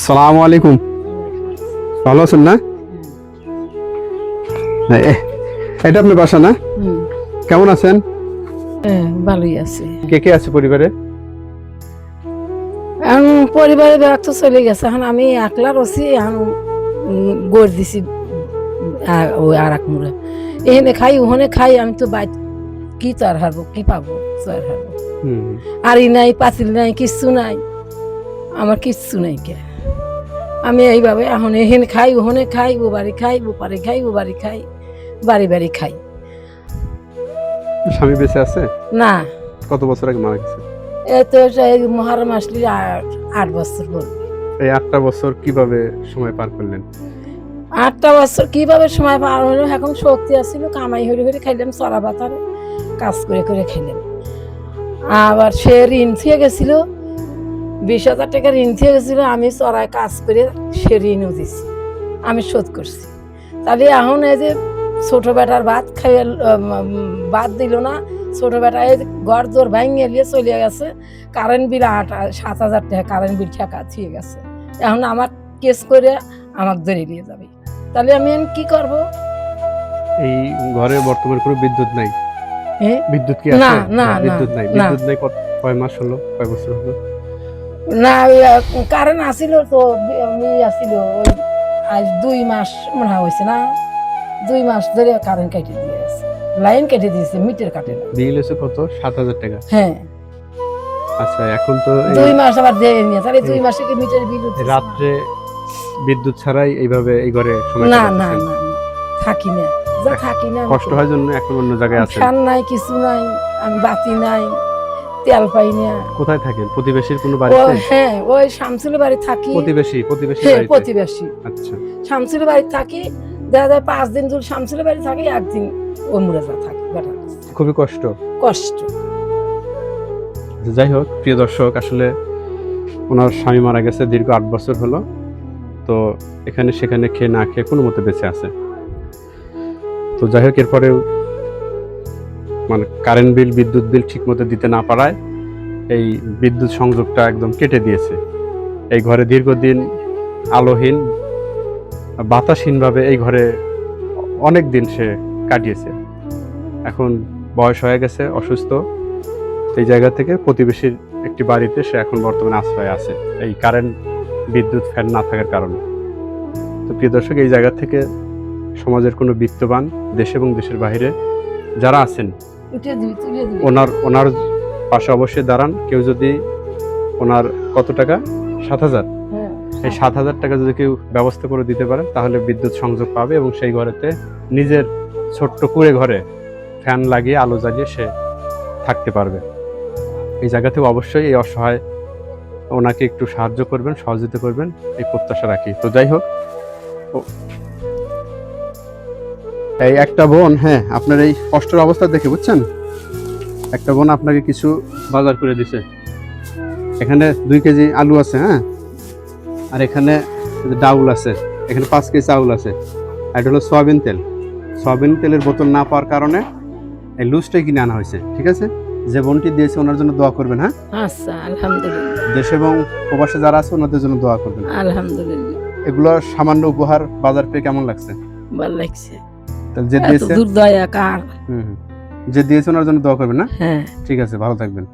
সালামু আলাইকুম। ভালো আছেন না? এটা আপনার বাসা না? কেমন আছেন? ভালোই আছে। কে কে আছে পরিবারে? পরিবারের ব্যাগ তো চলে গেছে, এখন আমি একলা রছি। এখন গড় দিছি ওই আর এক মুড়ে এখানে খাই ওখানে খাই। আমি তো বাইর কি তো আর হারবো, কি পাবো? আর হারবো আরই নাই, পাতিল নাই, কিচ্ছু নাই, আমার কিচ্ছু নাই। কে আমি এইভাবে এখন এখানে খাই ওখানে খাই, ও বাড়ি খাই, ও পারে খাই, ও বাড়ি খাই, বাড়ি বাড়ি খাই। স্বামী বেঁচে আছে? না। কত বছর আগে মারা গেছে? এই তো মহরম আসলে 8 বছর বলবে। এই 8টা বছর কিভাবে সময় পার করলেন? 8টা বছর কিভাবে সময় পার হলো? এখন শক্তি আসছিল, কামাই হরে হরে খাইলাম, চড়া বাতারে কাজ করে করে খাইলাম। আবার সে ঋণ থেকে গেছিল, 20,000 টাকা ঋণ থেকে গেছিল। আমি চড়ায় কাজ করে সে ঋণও দিছি, আমি শোধ করছি। তাহলে এখন এই যে ছোট বেটার ভাত খাইয়ে ভাত দিল না, ছোট বেটা এই ঘর জোর ভাঙিয়ে নিয়ে চলে গেছে। কারেন্ট বিল 7,000 টাকা কারেন্ট বিল টাকা দিয়ে গেছে। এখন আমার কেস করে আমাকে ধরে নিয়ে যাবে। তাহলে আমি কি করব? এই ঘরে বর্তমানে কোনো বিদ্যুৎ নাই? বিদ্যুৎ কি আছে? না না বিদ্যুৎ নাই। বিদ্যুৎ নাই কয় মাস হলো, কয় বছর হলো? না, কারেন্ট আসিল তো, আমি আসিল ওই আজ 2 মাস মনে হয়েছে না, 2 মাস ধরে কারেন্ট কেটে দিয়েছে, লাইন কেটে দিয়েছে, মিটার কাটে না। বিল হচ্ছে কত? 7,000 টাকা। হ্যাঁ। আচ্ছা, এখন তো 2 মাস আবার দিয়ে নিয়ে, তাহলে 2 মাসে কি মিটার বিল উঠছে? রাত্রে বিদ্যুৎ ছাড়াই এইভাবে এই ঘরে সময় না কাটাচ্ছেন? না না থাকি না, যা থাকি না। কষ্ট হয় জন্য এখন অন্য জায়গায় আছেন? ফ্যান নাই, কিছু নাই, আমি বাতি নাই, তেল পাই না। কোথায় থাকেন? প্রতিবেশীর কোনো বাড়িতে? হ্যাঁ, ওই শামসুলের বাড়ি থাকি। প্রতিবেশী হ্যাঁ, বাড়িতে? প্রতিবেশী। আচ্ছা, শামসুলের বাড়ি থাকি, দেখা যায় 5 দিন দূর শামসুলের বাড়ি থাকি, একদিন ওই মুড়ে যা থাকি। বেটার খুবই কষ্ট। কষ্ট। যাই হোক, প্রিয় দর্শক, আসলে ওনার স্বামী মারা গেছে দীর্ঘ 8 বছর হলো। তো এখানে সেখানে খেয়ে না খেয়ে কোনো মতে বেঁচে আছে। তো যাই হোক, এরপরেও মানে কারেন্ট বিল, বিদ্যুৎ বিল ঠিক মতো দিতে না পারায় এই বিদ্যুৎ সংযোগটা একদম কেটে দিয়েছে। এই ঘরে দীর্ঘদিন আলোহীন, বাতাসহীনভাবে এই ঘরে অনেক দিন সে কাটিয়েছে। এখন বয়স হয়ে গেছে, অসুস্থ। এই জায়গা থেকে প্রতিবেশীর একটি বাড়িতে সে এখন বর্তমানে আশ্রয় আছে, এই কারেন্ট, বিদ্যুৎ, ফ্যান না থাকার কারণে। তো প্রিয় দর্শক, এই জায়গা থেকে সমাজের কোনো বিত্তবান, দেশ এবং দেশের বাইরে যারা আছেন, ওনার পাশে অবশ্যই দাঁড়ান। কেউ যদি ওনার কত টাকা? 7,000। এই 7,000 টাকা যদি কেউ ব্যবস্থা করে দিতে পারে, তাহলে বিদ্যুৎ সংযোগ পাবে এবং সেই ঘরেতে নিজের ছোট্ট কুঁড়ে ঘরে ফ্যান লাগিয়ে আলো জ্বালিয়ে সে থাকতে পারবে। এই জায়গা থেকে অবশ্যই এই অসহায় ওনাকে একটু সাহায্য করবেন, সহযোগিতা করবেন, এই প্রত্যাশা রাখি। তো যাই হোক, এই একটা বোন, হ্যাঁ, আপনার এই কষ্টের অবস্থা দেখে, বুঝছেন, একটা বোন আপনাকে কিছু বাজার করে দিছে। এখানে 2 কেজি আলু আছে, হ্যাঁ, আর এখানে ডাউল আছে, এখানে 5 কেজি চাউল আছে, আর এটা হলো সয়াবিন তেল। সয়াবিন তেলের বোতল না পাওয়ার কারণে এই লুজটাই কিনে আনা হয়েছে। ঠিক আছে? যে বোনটি দিয়েছে ওনার জন্য দোয়া করবেন। হ্যাঁ, আচ্ছা, আলহামদুলিল্লাহ। দেশে এবং প্রবাসে যারা আছে ওনাদের জন্য দোয়া করবেন। আলহামদুলিল্লাহ। এগুলো সামান্য উপহার বাজার পেয়ে কেমন লাগছে? ভালো লাগছে। তাহলে যে দিয়েছে, দূর দয়া কার। যে দিয়েছে ওনার জন্য দোয়া করবেন না? হ্যাঁ, ঠিক আছে, ভালো থাকবেন।